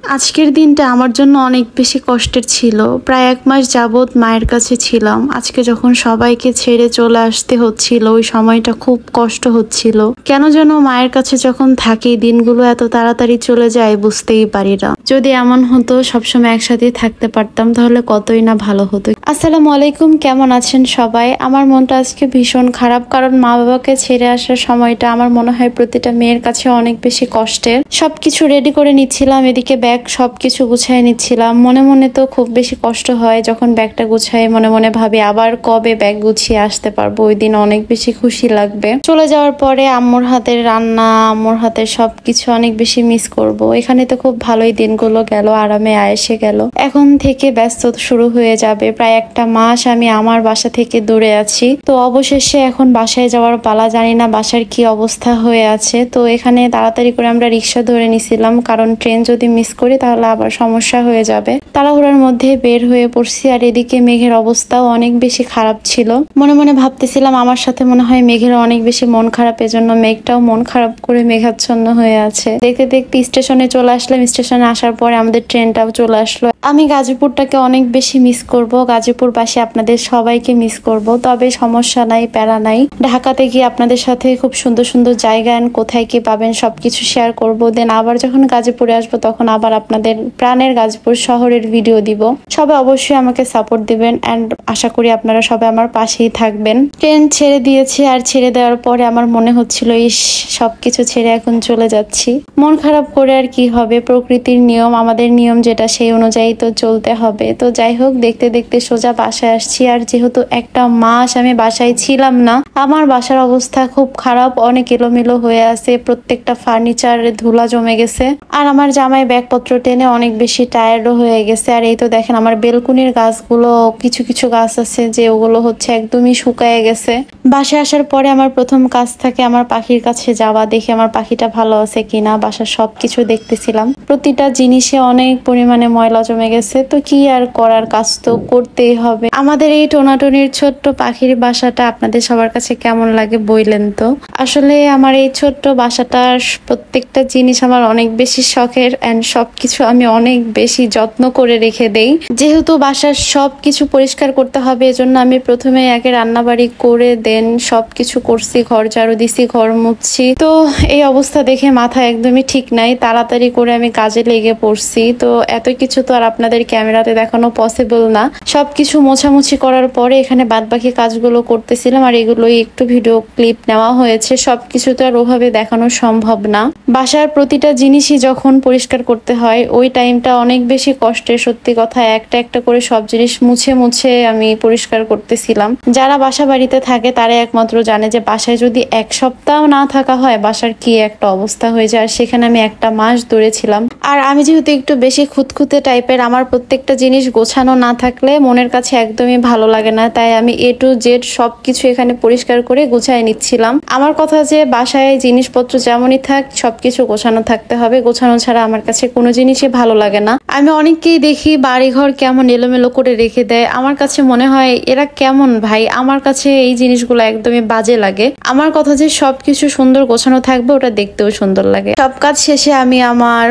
আজকের দিনটা আমার জন্য অনেক বেশি কষ্টের ছিল। প্রায় 1 মাস যাবৎ মায়ের কাছে ছিলাম। আজকে যখন সবাইকে ছেড়ে চলে আসতে হচ্ছিল, ওই সময়টা খুব কষ্ট হচ্ছিল। কেন যেন মায়ের কাছে যখন থাকি দিনগুলো এত তাড়াতাড়ি চলে যায় বুঝতেই পারি না। যদি এমন হতো সবসময় একসাথে থাকতে পারতাম তাহলে কতই না ভালো হতো। আসসালামু আলাইকুম, কেমন আছেন সবাই? আমার মনটা আজকে ভীষণ খারাপ, কারণ মা বাবাকে ছেড়ে আসার সময়টা আমার মনে হয় প্রতিটা মেয়ের কাছে অনেক বেশি কষ্টের। সবকিছু রেডি করে নিচ্ছিলাম, এদিকে ব্যাগ সবকিছু গুছাই নিচ্ছিলাম। মনে মনে তো খুব বেশি কষ্ট হয় যখন ব্যাগটা গুছাই, মনে মনে ভাবি আবার কবে ব্যাগ গুছিয়ে আসতে পারবো, ওই দিন অনেক বেশি খুশি লাগবে। চলে যাওয়ার পরে আম্মুর হাতের রান্না, আম্মুর হাতের সবকিছু অনেক বেশি মিস করব। এখানে তো খুব ভালোই দিনগুলো গেল, আরামে আয়েসে গেল। এখন থেকে ব্যস্ত শুরু হয়ে যাবে। প্রায় 1 মাস আমি আমার বাসা থেকে দূরে আছি। তো অবশেষে এখন বাসায় যাওয়ার পালা। জানি না বাসার কি অবস্থা হয়ে আছে। তো এখানে তাড়াতাড়ি করে আমরা রিক্সা ধরে নিছিলাম, কারণ ট্রেন যদি মিস করি তাহলে আবার সমস্যা হয়ে যাবে। তাড়াহুড়ার মধ্যে বের হয়ে পড়ছি। আর এদিকে মেঘের অবস্থাও অনেক বেশি খারাপ ছিল। মনে মনে ভাবতেছিলাম আমার সাথে মনে হয় মেঘের অনেক বেশি মন খারাপ, এজন্য মেঘটাও মন খারাপ করে মেঘাচ্ছন্ন হয়ে আছে। দেখতে দেখতে স্টেশনে চলে আসলাম। স্টেশনে আসার পরে আমাদের ট্রেনটাও চলে আসলো। আমি গাজীপুরটাকে অনেক বেশি মিস করব। গাজীপুরবাসী আপনাদের সবাইকে মিস করব। তবে সমস্যা নাই, প্যারা নাই। ঢাকাতে গিয়ে আপনাদের সাথে খুব সুন্দর সুন্দর জায়গা কোথায় কি পাবেন সবকিছু শেয়ার করব। দেন আবার যখন গাজীপুরে আসবো তখন আবার আপনাদের প্রাণের গাজীপুর শহরের ভিডিও দিব। সবাই অবশ্যই আমাকে সাপোর্ট দিবেন এন্ড আশা করি আপনারা সবাই আমার পাশেই থাকবেন। ট্রেন ছেড়ে দিয়েছে, আর ছেড়ে দেওয়ার পরে আমার মনে হচ্ছিল ইস, সবকিছু ছেড়ে এখন চলে যাচ্ছি। মন খারাপ করে আর কি হবে, প্রকৃতির নিয়ম, আমাদের নিয়ম যেটা সেই অনুযায়ী তো চলতে হবে। তো যাই হোক, দেখতে দেখতে সোজা বাসায় আসছি। আর যেহেতু 1 মাস আমি বাসায় ছিলাম না, আমার বাসার অবস্থা খুব খারাপ, অনেক এলোমেলো হয়ে আছে। প্রত্যেকটা ফার্নিচারে ধুলা জমে গেছে। আর আমার জামাই ব্যাগপত্র টেনে অনেক বেশি টায়ার্ডও হয়ে গেছে। আর এই তো দেখেন আমার বেলকুনির গাছগুলো, কিছু কিছু গাছ আছে যে ওগুলো হচ্ছে একদমই শুকায় গেছে। বাসায় আসার পরে আমার প্রথম কাজ থাকে আমার পাখির কাছে যাওয়া, দেখি আমার পাখিটা ভালো আছে কিনা। বাসার সবকিছু দেখতেছিলাম, প্রতিটা জিনিসে অনেক পরিমাণে ময়লা জমে গেছে। তো কি আর করার, কাজ তো করতেই হবে। আমাদের এই টোনাটনির ছোট্ট পাখির বাসাটা আপনাদের সবার কাছে কেমন লাগে বললেন তো। আসলে আমার এই ছোট্ট বাসাটার প্রত্যেকটা জিনিস আমার অনেক বেশি শখের এন্ড সবকিছু আমি অনেক বেশি যত্ন করে রেখে দেই। যেহেতু বাসার সবকিছু পরিষ্কার করতে হবে, এজন্য আমি প্রথমে আগে রান্নাবাড়ি করে দেন সবকিছু করছি, ঘর ঝাড়ু দিছি, ঘর মুছছি। তো এই অবস্থা দেখে মাথা একদমই ঠিক নাই, তাড়াতাড়ি করে আমি কাজে লেগে পড়ছি। তো এত কিছু তো আর আপনাদের ক্যামেরাতে দেখানো পসিবল না। সবকিছু মোছামুছি করার পরে এখানে বাদবাকি কাজগুলো করতেছিলাম, আর এগুলোই একটু ভিডিও ক্লিপ নেওয়া হয়েছে। সবকিছু তো আর ওভাবে দেখানো সম্ভব না। বাসার প্রতিটা জিনিসই যখন পরিষ্কার করতে হয় ওই টাইমটা অনেক বেশি কষ্টের। সত্যি কথা, একটা একটা করে সব জিনিস মুছে মুছে আমি পরিষ্কার করতেছিলাম। যারা বাসা বাড়িতে থাকে তারা একমাত্র জানে যে বাসায় যদি 1 সপ্তাহ না থাকা হয় বাসার কি একটা অবস্থা হয়ে যায়। আর সেখানে আমি 1 মাস দূরে ছিলাম। আর আমি যেহেতু একটু বেশি খুঁতখুঁতে টাইপের, আমার প্রত্যেকটা জিনিস গোছানো না থাকলে মনের কাছে একদমই ভালো লাগে না। তাই আমি A to Z সবকিছু এখানে পরিষ্কার করে গুছাই নিচ্ছিলাম। আমার কথা যে বাসায় জিনিসপত্র যেমনই থাক সবকিছু গোছানো থাকতে হবে। গোছানো ছাড়া আমার কাছে কোনো জিনিসই ভালো লাগে না। আমি অনেককেই দেখি বাড়িঘর কেমন এলোমেলো করে রেখে দেয়, আমার কাছে মনে হয় এরা কেমন ভাই। আমার কাছে এই জিনিসগুলো একদমই বাজে লাগে। আমার কথা যে সবকিছু সুন্দর গোছানো থাকবে, ওটা দেখতেও সুন্দর লাগে। সব কাজ শেষে আমি আমার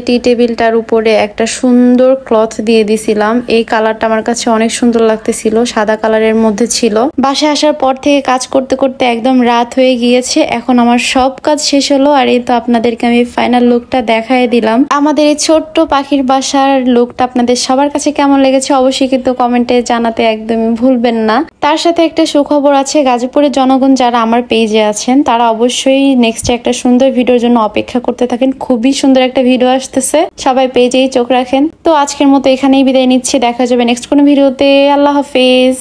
টি টেবিলটার উপরে একটা সুন্দর ক্লথ দিয়ে দিছিলাম। এই কালারটা আমার কাছে অনেক সুন্দর লাগতেছিল, সাদা কালারের মধ্যে ছিল। বাসায় আসার পর থেকে কাজ করতে করতে একদম রাত হয়ে গিয়েছে। এখন আমার সব কাজ শেষ হলো, আর এই তো আপনাদেরকে আমি ফাইনাল লুকটা দেখাই দিলাম। আমাদের এই ছোট্ট পাখির বাসার লুকটা আপনাদের সবার কাছে কেমন লেগেছে অবশ্যই কিন্তু কমেন্টে জানাতে একদমই ভুলবেন না। তার সাথে একটা সুখবর আছে, গাজীপুরের জনগণ যারা আমার পেজে আছেন তারা অবশ্যই নেক্সট একটা সুন্দর ভিডিওর জন্য অপেক্ষা করতে থাকেন। খুবই সুন্দর একটা ভিডিও আসতেছে, সবাই পেজেই চোখ রাখেন। তো আজকের মতো এখানেই বিদায় নিচ্ছি, দেখা যাবে নেক্সট কোনো ভিডিওতে। আল্লাহ হাফেজ।